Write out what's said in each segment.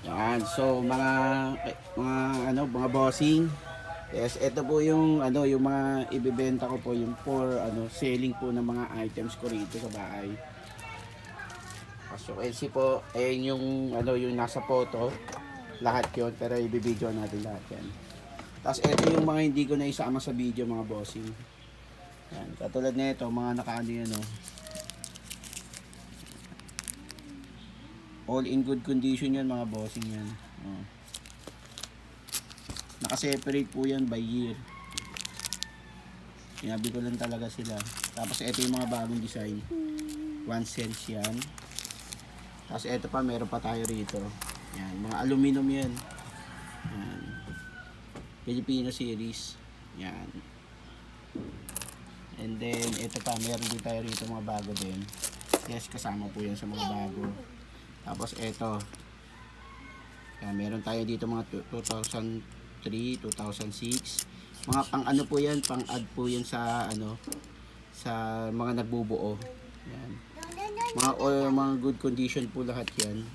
Yan. So mga bossing. Yes, ito po yung yung mga ibebenta ko po yung for selling po ng mga items ko rito sa bahay. So LC po, ayun yung yung nasa photo. Lahat 'yon pero i-video natin lahat 'yan. Tapos ito yung mga hindi ko na isama sa video mga bossing. Yan, katulad nito, mga nakaano yan all in good condition yan mga bossing yan. Naka-separate po yan by year. Sinabi ko lang talaga sila. Tapos ito yung mga bagong design. 1 cents yan. Tapos ito pa, meron pa tayo rito. Yan, mga aluminum yan. Yan. Filipino series. Yan. And then ito pa, meron din tayo rito mga bago din. Yes, kasama po yan sa mga bago. Tapos ito. Yan, meron tayo dito mga 2003, 2006. Mga pang po yan, pang add po yan sa sa mga nagbubuo. Yan. Mga good condition po lahat yan.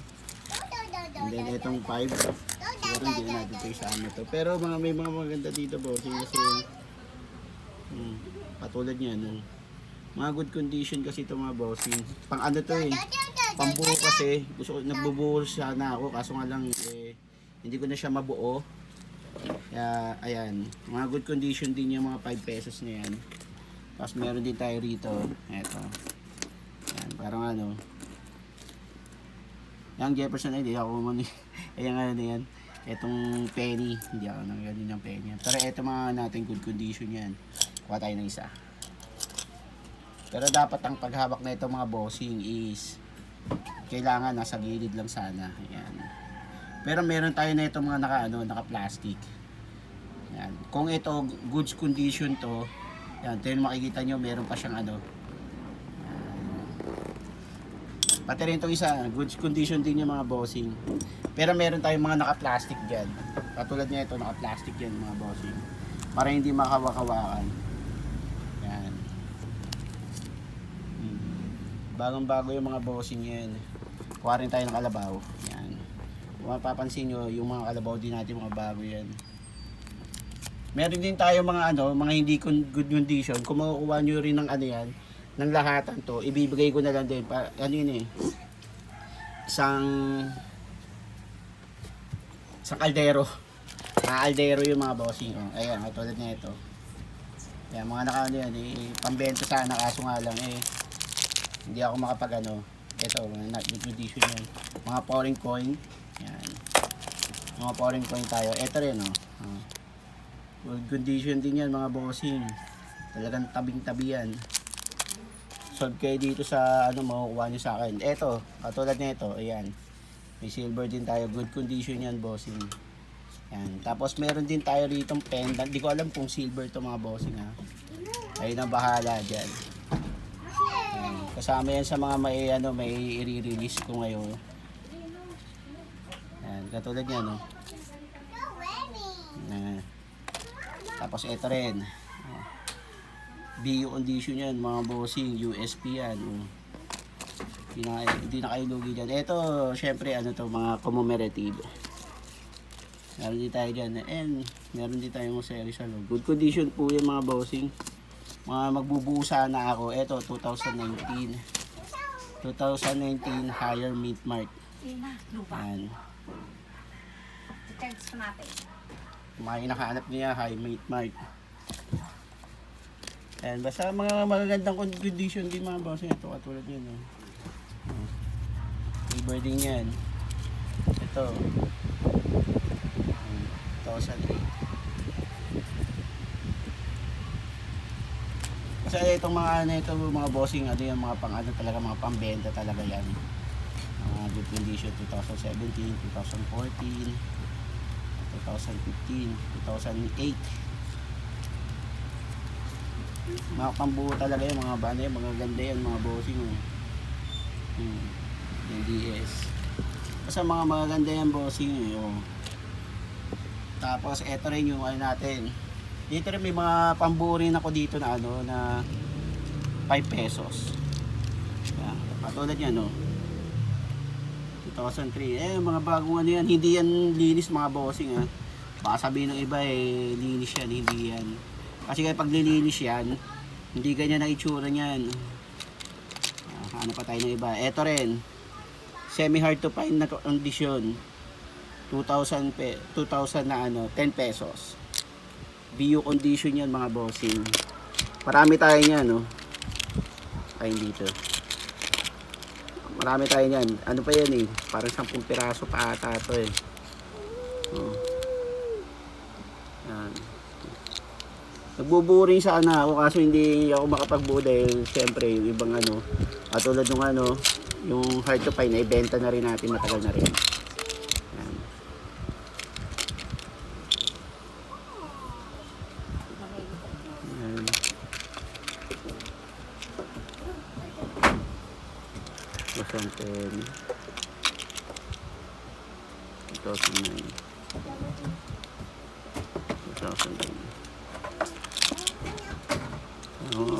And then itong 5. Siguro hindi natin ito isama to. Pero may mga maganda dito bossing kasi patulad niyan. Mga good condition kasi ito mga bossing. Pang to pambuo kasi. Nagbubuo sana ako kaso nga lang hindi ko na siya mabuo. Kaya ayan. Mga good condition din yung mga 5 pesos na yan. Tapos meron din tayo rito. Eto. Ayan, parang yung Jefferson hindi ako man. Ayan yan. Etong penny. Hindi ako nang ganun yung penny. Pero eto mga natin good condition yan. Kuha tayo ng isa. Pero dapat ang paghawak na ito mga bossing is kailangan nasa gilid lang sana. Ayan. Pero meron tayo na ito mga naka-plastic. Ayan. Kung ito goods condition to, ayan, ito yung makikita nyo, meron pa siyang pati rin itong isa, goods condition din yung mga bossing. Pero meron tayong mga naka-plastic dyan. Katulad niya ito, naka-plastic yan mga bossing. Para hindi makawakawakan. Yan. Bagong-bago yung mga bossing yan. Kuha rin tayo ng kalabaw. Yan. Kung mapapansin nyo, yung mga kalabaw din natin mga bago yan. Meron din tayo mga mga hindi good condition. Kung makukuha nyo rin ng yan, ng lahatan to, ibibigay ko na lang din pa isang kaldero. Kaldero yung mga bossing. Ayan, katulad na ito. Ayan, mga yan, pambenta sana kaso nga lang hindi ako makapag ito, not good condition yan. Mga pouring coin. Ayan. Mga pouring coin tayo. Ito rin good condition din yan mga bossing. Talagang tabing-tabi yan. Solve kayo dito sa makukuha nyo sa akin. Eto, katulad na ito, ayan. May silver din tayo, good condition yan bossing. Ayan. Tapos meron din tayo rito pendant. Di ko alam kung silver to mga bossing Ayun ang bahala dyan. Ayan. Kasama yan sa mga may i-release ko ngayon. Ayan, katulad yan Ayan. Tapos ito rin. BU condition yan mga bossing, USP yan. Hindi na kayo lugi dyan. Ito, syempre mga commemorative. Meron din tayo dyan. And meron din tayo mga series good condition po yan mga bossing. Mga magbubuo sana ako. Ito, 2019 higher mint mark. Yan. Mga nakahanap niya high mint mark. Ayan, basta mga magagandang condition din mga bossing. Ito, katulad yun. Silver din yan. Ito. 2008. Kasi itong mga ito, mga bossing, yung mga talaga, mga pambenta talaga yan. Good condition, 2017, 2014, 2015, 2008. Mga pambuo talaga yan, mga mga ganda yan mga bossing yung DS basta mga magaganda yan bossing Tapos eto rin yung natin dito rin may mga pambuo rin ako dito na na 5 pesos yan, katulad yan 2003. Mga bagong ano yan. Hindi yan linis mga bossing ha. Baka sabihin ng iba linis yan. Hindi yan. Kasi kaya pag nilinis yan, hindi ganyan ang itsura niyan. Ano pa tayo ng iba? Ito rin. Semi hard to find na condition. 2,000 na 10 pesos. BU condition yan mga bossing. Marami tayo niyan, no? Ayun dito. Marami tayo niyan. Ano pa yan Parang 10 piraso pa ata ito Oh. Yan. Nagbubuo rin sana ako kaso hindi ako makapagbuo dahil siyempre yung ibang katulad ng yung hard to find na ibenta na rin natin matagal na rin. Yan. Yan. 2010 2009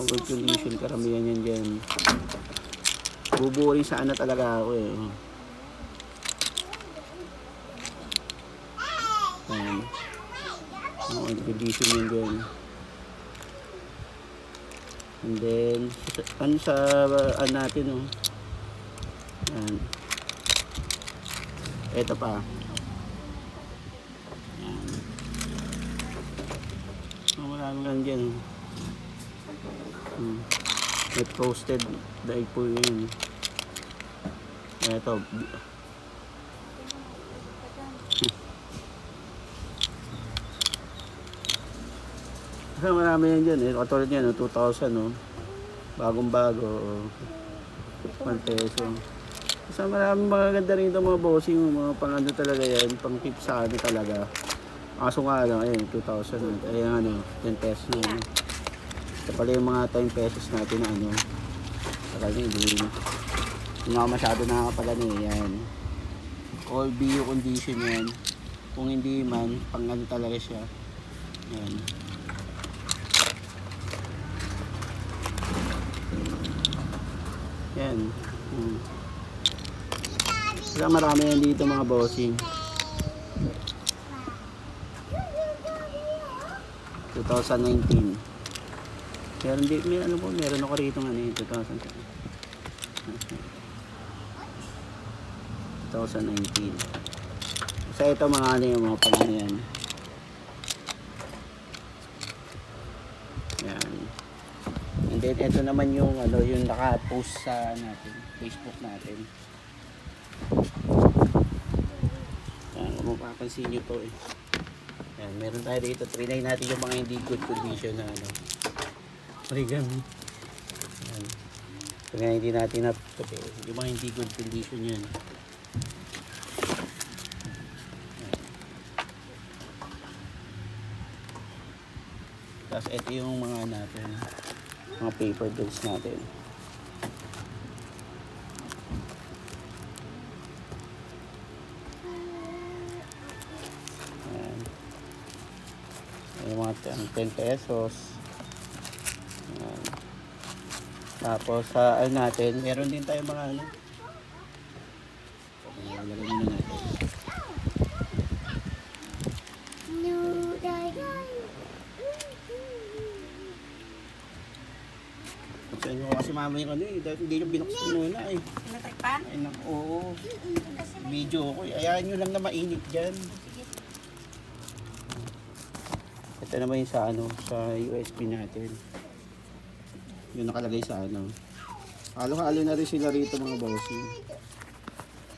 good condition karamihan yan dyan. Bubuo rin sana talaga ako Ayan. Good condition yan dyan. And then sa natin Ayan. Ito pa. Ayan. Maraming lang dyan. Net posted dahil po yun. Ito. Kasi marami yan dyan Katulad yan 2,000 bagong bago 1 peso. Kasi maraming magaganda rin ito mga bossing. Mga pang talaga yan. Pang tip sa talaga. Kaso nga lang 2,000 ayan 10 pesos na Ito pala yung mga 10 pesos natin na Talaga hindi ako masyado nakakapala yan. All BU condition yan. Kung hindi man, pang talaga siya. Yan. Yan. Kaya marami yan dito mga bossing. 2019. Meron ako rito 2019. So ito mga yung mga pang yan. Yan. And then ito naman yung yung naka-post sa natin, Facebook natin. Yan, kung mapapansin nyo to Yan, meron tayo dito. Trinay natin yung mga hindi good condition na origami. Yan. Kaya hindi natin yung mga hindi good condition yan. Tapos ito yung mga natin, mga paper bills natin. Ayan. Yung mga 10 pesos. Ayan. Tapos sa natin, meron din tayo mga lagyan muna natin. Kasi mama yung dahil hindi nyo binuksan muna Natakpan? Oo. Video ko Ayahan nyo lang na mainit dyan. Ito naman yung sa USB natin. Yung nakalagay sa halo-halo na rin sila rito mga bossing.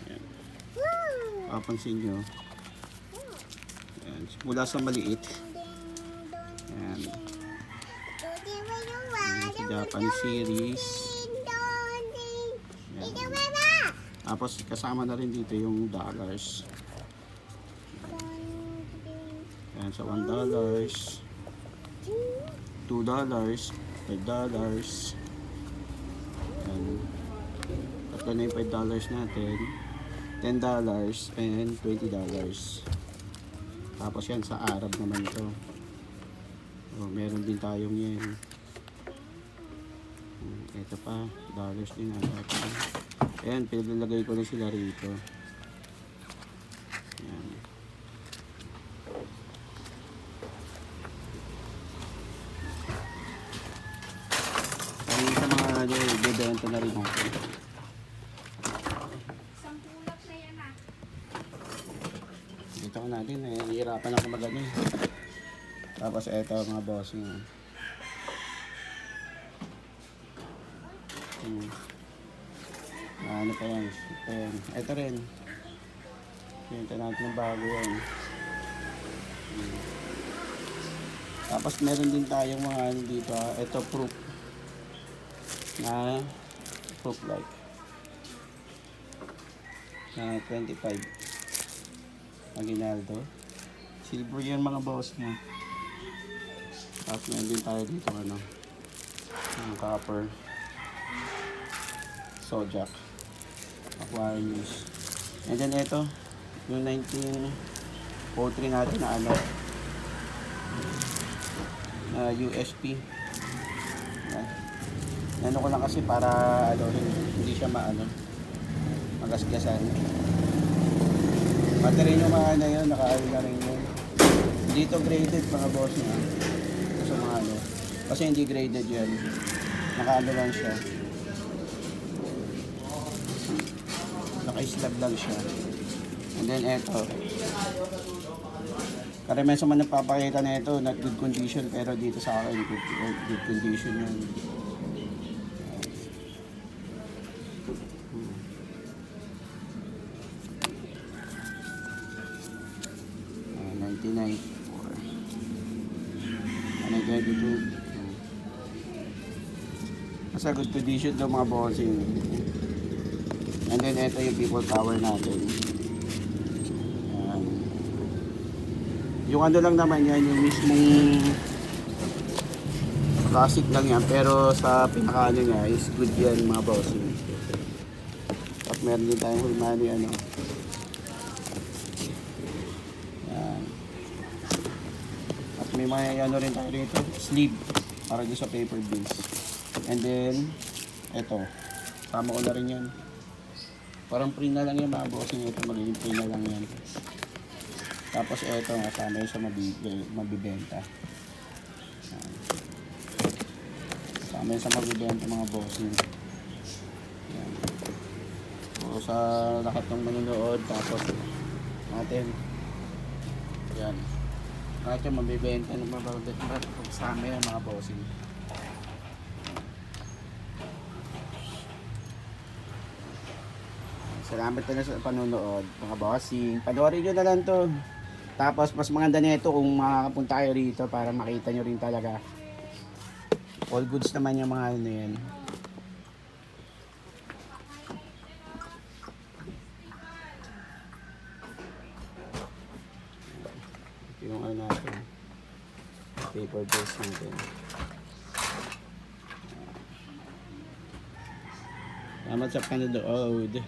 Ayan. Papansin nyo. Ayan. Mula sa maliit. Ayan. Japanese series. Yan. Tapos kasama na rin dito yung dollars. Yan sa $1, $2, $5. Yan. Tatlo na yung $5 natin. $10 and $20. Tapos yan sa Arab naman ito. Meron din tayong yan. Ito pa, dollars din ata. Ayan, pinalalagay ko na sila rito. mabenta na rin natin. Sampulak na yan ah. Dito ko natin, hihirapan ako mag-ano eh. Tapos eto mga bossing. Ano pa yan? Ito rin. Pinta natin ng bago yan. Tapos meron din tayong mga ano dito. Ito proof. Na proof light. Na 25. Aguinaldo. Silver yan mga boss mo. Tapos meron din tayo dito ano. Yung copper. Sojak. Aquarius. And then ito. Yung 1903 natin na ano. Na USP. Ano ko lang kasi para ano, hindi siya maano magasgasan. Battery nyo mga ano yun, nakaano na rin yun. Dito graded mga boss na. So mga ano. Kasi hindi graded yan. Nakaano lang siya. Naka-slab lang siya. And then eto. Karamihan sa mga nagpapakita na ito, not good condition, pero dito sa akin, good condition yun. 1994. 1992. Nasa good condition daw mga bossing. And then ito yung people power natin. Ayan. Yung ano lang naman yan, yung mismong classic lang yan, pero sa pinakaano niya is good yan mga bossing. At meron din tayong hulmani ano. Ayan. At may mga ano rin tayo dito, sleeve para doon sa paper base. And then eto, sama ko na rin yan. Parang free na lang yan mga bossing, ito magiging free na lang yan. Tapos eto nga, sama yung sa mabibenta. Ayan. Sama yung sa mabibenta mga bossing. Ayan. So sa lahat ng manonood, tapos natin. Ayan. Lahat yung mabibenta ng mabibenta. Sama yan mga bossing. Salamat na sa panonood mga bossing. Panoorin nyo na lang to. Tapos mas maganda nito kung makakapunta kayo rito para makita nyo rin talaga. All goods naman yung mga ano yan. Yung ano natin. Paper base natin. Salamat sa panonood.